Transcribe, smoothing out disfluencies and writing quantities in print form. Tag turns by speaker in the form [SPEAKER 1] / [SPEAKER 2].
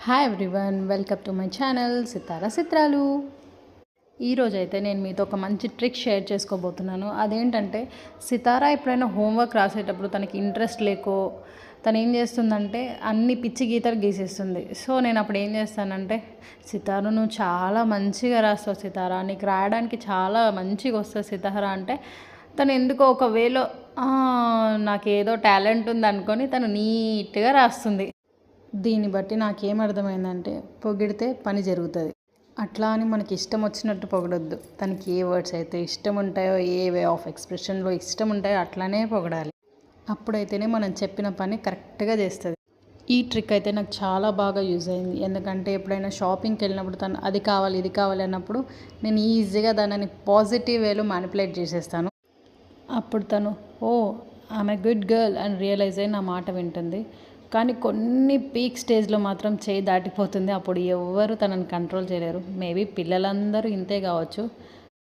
[SPEAKER 1] Hi everyone, welcome to my channel Sitara Chitralu. ఈరోజైతే నేను మీతో ఒక మంచి ట్రిక్ షేర్ చేసుకోబోతున్నాను. అదేంటంటే సితారా ఎప్పుడైనా హోంవర్క్ రాసేటప్పుడు తనకి ఇంట్రెస్ట్ లేకో తను ఏం చేస్తుందంటే అన్ని పిచ్చి గీతలు గీసేస్తుంది. సో నేను అప్పుడు ఏం చేస్తానంటే, సితారా నువ్వు చాలా మంచిగా రాస్తావు సితారా, నీకు రాయడానికి చాలా మంచిగా వస్తుంది సితారా అంటే తను ఎందుకో ఒక వేలో నాకేదో టాలెంట్ ఉంది అనుకొని తను నీట్గా రాస్తుంది. దీన్ని బట్టి నాకేమర్థమైందంటే పొగిడితే పని జరుగుతుంది. అట్లా అని మనకి ఇష్టం వచ్చినట్టు పొగడొద్దు. తనకి ఏ వర్డ్స్ అయితే ఇష్టం ఉంటాయో, ఏ వే ఆఫ్ ఎక్స్ప్రెషన్లో ఇష్టం ఉంటాయో అట్లానే పొగడాలి. అప్పుడైతేనే మనం చెప్పిన పని కరెక్ట్గా చేస్తుంది. ఈ ట్రిక్ అయితే నాకు చాలా బాగా యూజ్ అయింది. ఎందుకంటే ఎప్పుడైనా షాపింగ్కి వెళ్ళినప్పుడు తను అది కావాలి ఇది కావాలి అన్నప్పుడు నేను ఈజీగా దానిని పాజిటివ్ వేలో మ్యానిపులేట్ చేసేస్తాను. అప్పుడు తను ఐఎమ్ ఏ గుడ్ గర్ల్ అని రియలైజ్ అయ్యి నా మాట వింటుంది. కానీ కొన్ని పీక్ స్టేజ్లో మాత్రం చేయి దాటిపోతుంది. అప్పుడు ఎవ్వరు తనని కంట్రోల్ చేయలేరు. మేబీ పిల్లలందరూ ఇంతే కావచ్చు.